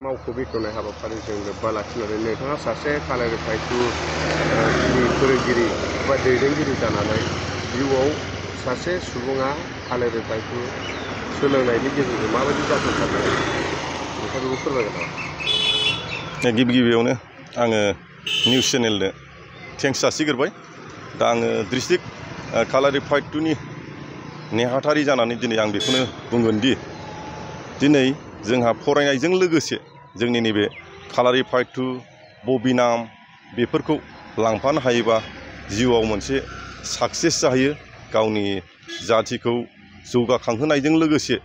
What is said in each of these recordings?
मावख'बिख'नाय हाबाफारिजों लोब्बा लाखिनानै नोंथाङा सासे कालारि फायथु फोरोंगिरि बा दैदेनगिरि जानानै जिउआव सासे सुबुङा कालारि फायथु सोलोंनायनि गेजेरजों माबायदि जाफुंसारनो हायो नोंथाङा बेखौ फोरमायगोन नामा? गिबियावनो आङो निउस चेनेलनो थेंक्स जासिग्रोबाय। दा आङो डिस्ट्रिक्ट कालारि फायथुनि नेहाथारि जानानै दिनै आं बेखौनो बुंगोन दि दिनै जोंहा फरायनायजों लोगोसे जोंनि नैबे कालारि फायथु बबिनाम बेफोरखौ लांफानो हायोबा जिउआव मोनसे साक्सेस जाहैयो। गावनि जाथिखौ जौगाखांहोनायजों लोगोसे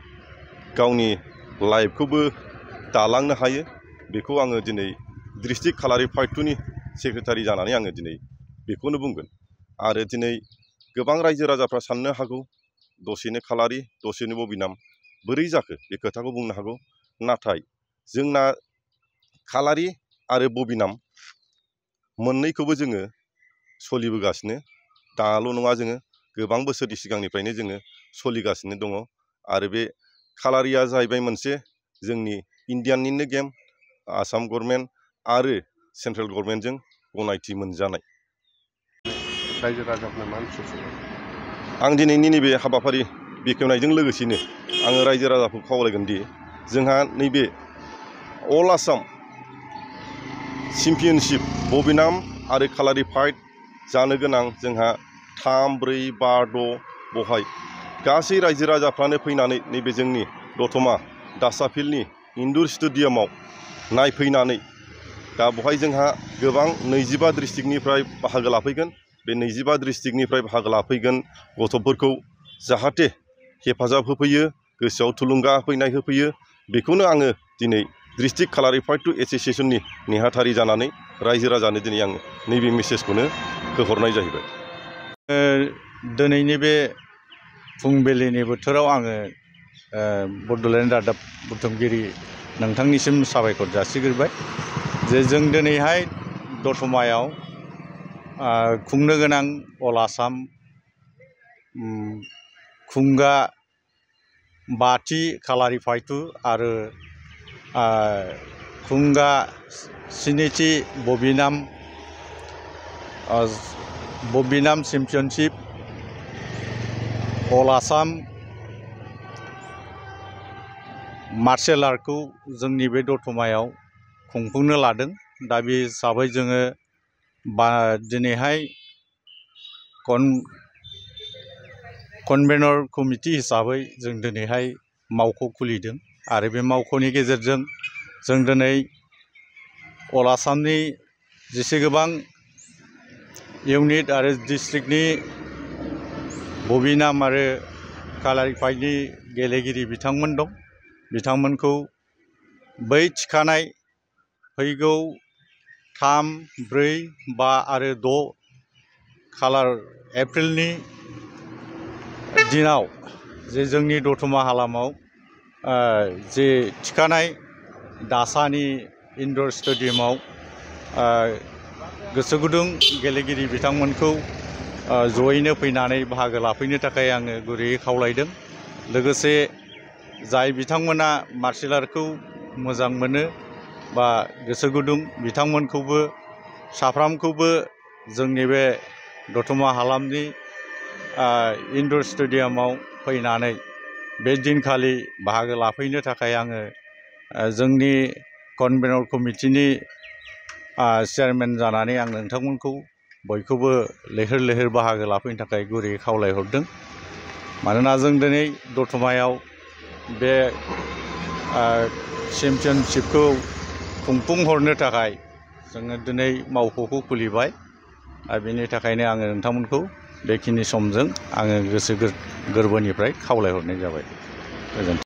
गावनि लाइफखौबो दालांनो हायो। बेखौ आङो दिनै डिस्ट्रिक्ट कालारि फायथुनि सेक्रेटारि जानानै आङो दिनै बेखौनो बुंगोन। आरो दिनै गोबां रायजो राजाफ्रा साननो हागौ दसेनो कालारि दसेनो बबिनाम बोरै जाखो बे खोथाखौ बुंनो हागौ। नाथाय जोंना कालारि आरो बबिनाम मोननैखौबो जोङो सोलिबोगासिनो। दाल' नङा, जोङो गोबां बोसोरनि सिगांनिफ्रायनो जोङो सोलिगासिनो दङ। आरो बे कालारिया जाहैबाय मोनसे जोंनि इण्डियानिनो गेम, आसाम गभर्नमेन्ट आरो सेन्ट्रेल गभर्नमेन्टजों गनायथि मोनजानाय। रायजो राजाफोरनो मा मेसेज होगोन? आं दिनैनि नैबे हाबाफारि बेखेवनायजों लोगोसेनो आङो रायजो राजाखौ खावलायगोन दि जोंहा नैबे अल आसाम चेम्पियनशिप बबिनाम आरो कालारि फाइट जानो गोनां जोंहा 3, 4, 5, 6 बहाय गासै रायजो राजाफ्रानो फैनानै नैबे जोंनि दतमा दासाफिल्डनि इनडुर स्टेडियामाव नायफैनानै दा बहाय जोंहा गोबां 25 डिस्ट्रिक्टनिफ्राय बाहागो लाफैगोन। बे 25 डिस्ट्रिक्टनिफ्राय बाहागो लाफैगोन गथ'फोरखौ जाहाथे हेफाजाब होफैयो, गोसोआव थुलुंगा होफैयो। बेखौनो आङो दिनै डिस्ट्रिक्ट कालारि फायथु एस'सिएशननि नेहाथारि जानानै रायजो राजानो दिनै आङो नैबे मेसेजखौनो होहरनाय जाहैबाय। दिनैनि बे फुंबिलिनि बोथोराव आङो बड'लेण्ड रादाब बुथुमगिरि नोंथांनिसिम साबायखर जासिग्रोबाय जे जों दिनैहाय दतमायाव खुंनो गोनां अल आसाम खुंगा 5थि कालारि फायथु आरो खुंगा 7थि बबिनाम चेम्पियनशिप अल आसाम मार्शेल आर्टखौ जोंनि बे दतमायाव खुंफुंनो लादों। दा बे हिसाबै जोङो दिनैहाय कनभेनर कमिटि हिसाबै जों दिनैहाय मावख' खुलिदों। आरो बे मावख'नि गेजेरजों जों दिनै अल आसामनि जेसेबां इउनिट आरो डिस्ट्रिक्टनि बबिनाम आरो कालारि फाइटनि गेलेगिरि बिथांमोन दं, बिथांमोनखौ बै थिखानाय फैगौ 3, 4, 5 आरो 6 एप्रिलनि दिनाव जे जोंनि दतमा हालामाव जे थिखानाय दासानि इनडर स्टेडियामाव गोसो गुदुं गेलेगिरि बिथांमोनखौ जयैनो फैनानै बाहागो लाफैनो थाखाय आङो गुरैयै खावलायदों। लोगोसे जाय बिथांमोना मार्शेल आर्टखौ मोजां मोनो बा गोसो गुदुं बिथांमोनखौबो साफ्रोमखौबो जोंनि बे दतमा हालामनि इनडर स्टेडियामाव फैनानै बे दिनखालि बाहागो लाफैनो थाखाय आङो जोंनि कनभेनर कमिटिनि चेयारमेन जानानै आं नोंथांमोनखौ बयखौबो लैहोर लैहोर बाहागो लाफैनो थाखाय गुरैयै खावलायहरदों। मानोना जों दिनै दतमायाव बे चेम्पियनशिपखौ खुंफुंहरनो थाखाय जोङो दिनै मावख'खौ खुलिबाय। आरो बेनि थाखायनो आङो नोंथांमोनखौ बेखिनि समजों आङो गोसो गोरबोनिफ्राय खावलायहरनाय जाबाय। गोजोन्थों।